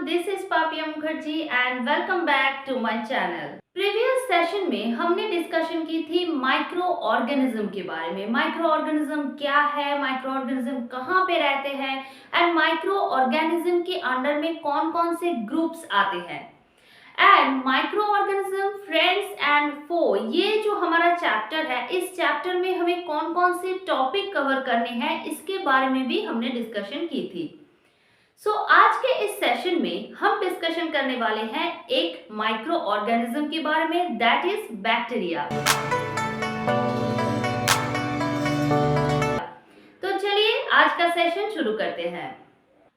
this is Papia Mukherjee and welcome back to my channel. Previous session में हमने discussion की थी micro organism के बारे में। माइक्रो ऑर्गेनिज्म क्या है, माइक्रो ऑर्गेनिज्म कहाँ पे रहते हैं एंड माइक्रो ऑर्गेनिज्म के अंडर में कौन कौन से ग्रुप्स आते हैं। And micro organism friends and foe, ये जो हमारा चैप्टर है, इस चैप्टर में हमें कौन कौन से टॉपिक कवर करने हैं इसके बारे में भी हमने डिस्कशन की थी। आज के इस सेशन में हम डिस्कशन करने वाले हैं एक माइक्रो ऑर्गेनिज्म के बारे में, दैट इज बैक्टीरिया। तो चलिए आज का सेशन शुरू करते हैं।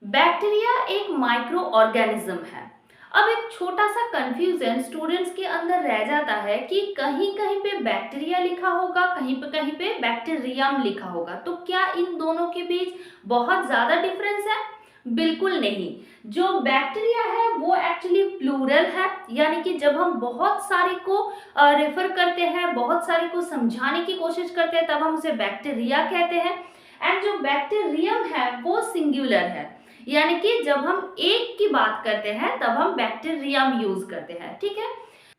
बैक्टीरिया एक माइक्रो ऑर्गेनिज्म है। अब एक छोटा सा कंफ्यूजन स्टूडेंट्स के अंदर रह जाता है कि कहीं कहीं पे बैक्टीरिया लिखा होगा, कहीं पे बैक्टीरियम लिखा होगा, तो क्या इन दोनों के बीच बहुत ज्यादा डिफरेंस है? बिल्कुल नहीं। जो बैक्टीरिया है वो एक्चुअली प्लूरल है, यानी कि जब हम बहुत सारे को रेफर करते हैं, बहुत सारे को समझाने की कोशिश करते हैं, तब हम उसे बैक्टीरिया कहते हैं। एंड जो बैक्टीरियम है वो सिंगुलर है, यानी कि जब हम एक की बात करते हैं तब हम बैक्टीरियम यूज करते हैं। ठीक है।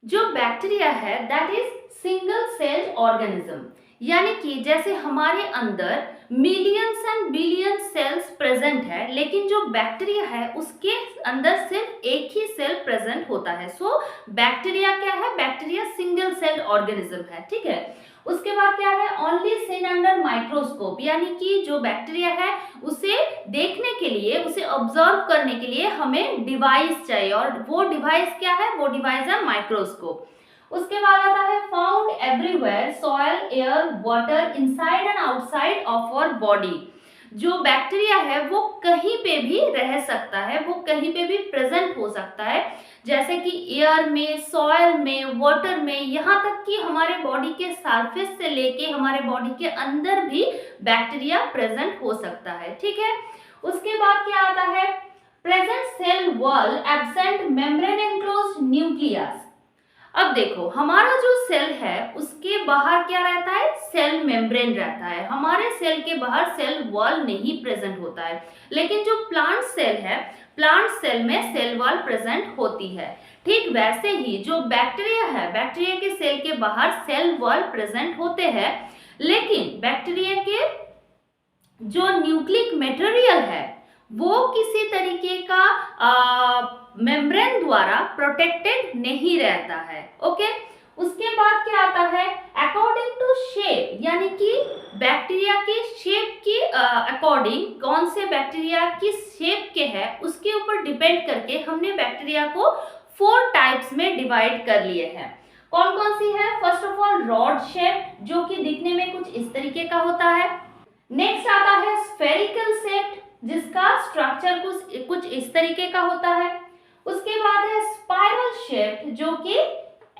जो बैक्टीरिया है that is single celled organism, यानी कि जैसे हमारे अंदर millions and billion cells present है, लेकिन जो बैक्टीरिया है उसके अंदर सिर्फ एक ही सेल प्रेजेंट होता है। सो बैक्टीरिया क्या है? बैक्टीरिया सिंगल सेल्ड ऑर्गेनिज्म है। ठीक है। उसके बाद क्या है? ओनली सीन अंडर माइक्रोस्कोप, यानी कि जो बैक्टीरिया है उसे देखने के लिए, उसे ऑब्जर्व करने के लिए हमें डिवाइस चाहिए, और वो डिवाइस क्या है? वो डिवाइस है माइक्रोस्कोप। उसके बाद आता है found everywhere, soil, air, water, inside and outside of our body. जो बैक्टीरिया है वो कहीं पे भी रह सकता है, वो कहीं पे भी प्रेजेंट हो सकता है, जैसे कि एयर में, सॉइल में, वाटर में, यहाँ तक कि हमारे बॉडी के सरफेस से लेके हमारे बॉडी के अंदर भी बैक्टीरिया प्रेजेंट हो सकता है। ठीक है। उसके बाद क्या आता है? Present cell wall, absent membrane enclosed nucleus. अब देखो, हमारा जो सेल है उसके बाहर क्या रहता है? सेल मेम्ब्रेन रहता है। हमारे सेल के बाहर सेल वॉल नहीं प्रेजेंट होता है, लेकिन जो प्लांट सेल है, प्लांट सेल में सेल वॉल प्रेजेंट होती है। ठीक वैसे ही जो बैक्टीरिया है, बैक्टीरिया के सेल के बाहर सेल वॉल प्रेजेंट होते हैं, लेकिन बैक्टीरिया के जो न्यूक्लिक मटेरियल है वो किसी तरीके का मेम्ब्रेन द्वारा प्रोटेक्टेड नहीं रहता है। ओके। उसके बाद क्या आता है? अकॉर्डिंग टू शेप, यानी कि बैक्टीरिया के शेप के अकॉर्डिंग, कौन से बैक्टीरिया किस शेप के है उसके ऊपर डिपेंड करके हमने बैक्टीरिया को 4 टाइप्स में डिवाइड कर लिए हैं। कौन कौन सी है? First of all rod shape, जो कि दिखने में कुछ इस तरीके का होता है। नेक्स्ट आता है स्फेरिकल शेप, जिसका स्ट्रक्चर कुछ इस तरीके का होता है। उसके बाद है स्पाइरल शेप, जो कि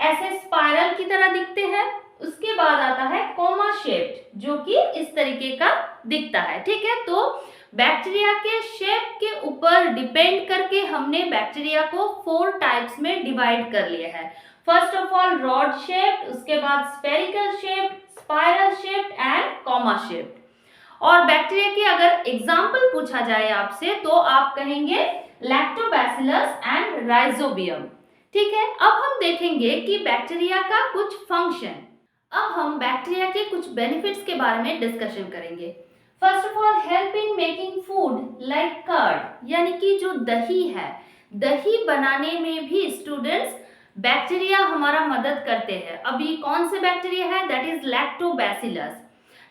ऐसे स्पाइरल की तरह दिखते हैं। उसके बाद आता है कोमा शेप, जो कि इस तरीके का दिखता है। ठीक है। तो बैक्टीरिया के शेप के ऊपर डिपेंड करके हमने बैक्टीरिया को 4 टाइप्स में डिवाइड कर लिया है। First of all rod shape, उसके बाद spherical shape, spiral shape and coma shape. और बैक्टीरिया की अगर एग्जाम्पल पूछा जाए आपसे तो आप कहेंगे लैक्टोबैसिलस एंड राइजोबियम। ठीक है। अब हम देखेंगे कि बैक्टीरिया का कुछ फंक्शन। अब हम बैक्टीरिया के कुछ बेनिफिट्स के बारे में डिस्कशन करेंगे। First of all help in making food like curd, यानी कि जो दही है, दही बनाने में भी स्टूडेंट्स बैक्टीरिया हमारा मदद करते हैं। अब ये कौन से बैक्टीरिया है? That is lactobacillus.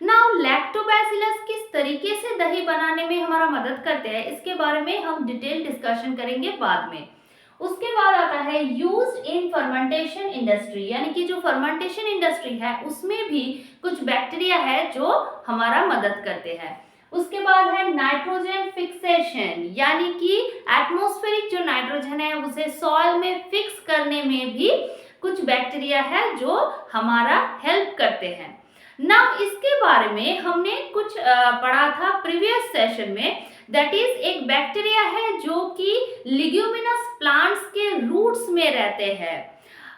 Now lactobacillus किस तरीके से दही बनाने में हमारा मदद करते हैं, इसके बारे में हम डिटेल डिस्कशन करेंगे बाद में। उसके बाद आता है यूज्ड इन फर्मेंटेशन इंडस्ट्री, यानी कि जो फर्मेंटेशन इंडस्ट्री है उसमें भी कुछ बैक्टीरिया है जो हमारा मदद करते हैं। उसके बाद है नाइट्रोजन फिक्सेशन, यानी कि एटमॉस्फेरिक जो नाइट्रोजन है उसे सॉइल में फिक्स करने में भी कुछ बैक्टीरिया है जो हमारा हेल्प करते हैं। नाउ इसके बारे में हमने कुछ पढ़ा था प्रीवियस सेशन में, दैट इज एक बैक्टीरिया है जो कि लिग्यूमिनस प्लांट्स के रूट्स में रहते हैं।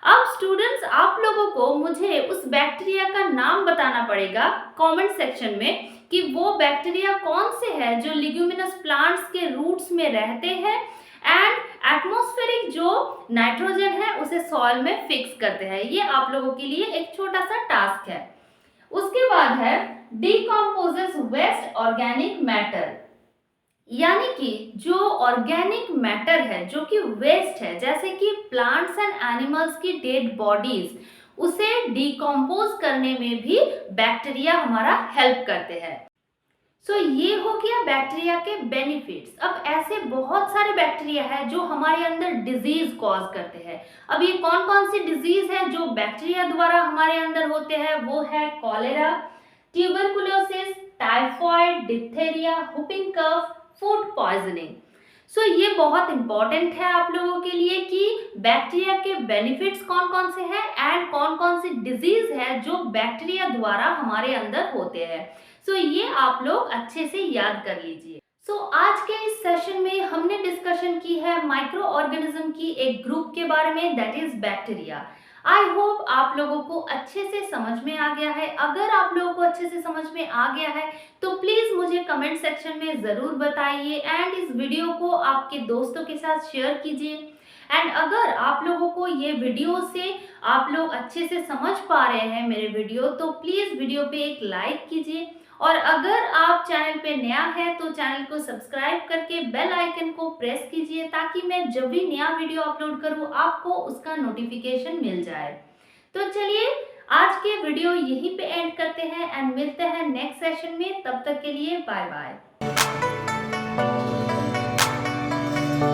अब स्टूडेंट्स आप लोगों को मुझे उस बैक्टीरिया का नाम बताना पड़ेगा कमेंट सेक्शन में कि वो बैक्टीरिया कौन से है जो लिग्यूमिनस प्लांट्स के रूट्स में रहते हैं एंड एटमॉस्फेरिक जो नाइट्रोजन है उसे सॉइल में फिक्स करते हैं। ये आप लोगों के लिए एक छोटा सा टास्क है। उसके बाद है डिकम्पोजेस वेस्ट ऑर्गेनिक मैटर, यानी कि जो ऑर्गेनिक मैटर है जो कि वेस्ट है, जैसे कि प्लांट्स एंड एनिमल्स की डेड बॉडीज, उसे डिकम्पोज करने में भी बैक्टीरिया हमारा हेल्प करते हैं। ये हो गया बैक्टीरिया के बेनिफिट्स। अब ऐसे बहुत सारे बैक्टीरिया है जो हमारे अंदर डिजीज कॉज करते हैं। अब ये कौन कौन सी डिजीज है जो बैक्टीरिया द्वारा हमारे अंदर होते हैं? वो है कॉलेरा, ट्यूबरकुलोसिस, टाइफॉइड, डिप्थेरिया, व्होपिंग कफ, फूड पॉइजनिंग। ये बहुत इंपॉर्टेंट है आप लोगों के लिए कि बैक्टीरिया के बेनिफिट्स कौन कौन से हैं एंड कौन कौन सी डिजीज है जो बैक्टीरिया द्वारा हमारे अंदर होते हैं। ये आप लोग अच्छे से याद कर लीजिए। आज के इस सेशन में हमने डिस्कशन की है माइक्रो ऑर्गेनिज्म की एक ग्रुप के बारे में, that is bacteria. I hope आप लोगों को अच्छे से समझ में आ गया है। अगर आप लोगों को अच्छे से समझ में आ गया है तो प्लीज मुझे कमेंट सेक्शन में जरूर बताइए एंड इस वीडियो को आपके दोस्तों के साथ शेयर कीजिए। एंड अगर आप लोगों को ये वीडियो से आप लोग अच्छे से समझ पा रहे हैं मेरे वीडियो, तो प्लीज वीडियो पे एक लाइक कीजिए। और अगर आप चैनल पे नया है तो चैनल को सब्सक्राइब करके बेल आइकन को प्रेस कीजिए ताकि मैं जब भी नया वीडियो अपलोड करूं आपको उसका नोटिफिकेशन मिल जाए। तो चलिए आज के वीडियो यहीं पे एंड करते हैं एंड मिलते हैं नेक्स्ट सेशन में। तब तक के लिए बाय बाय।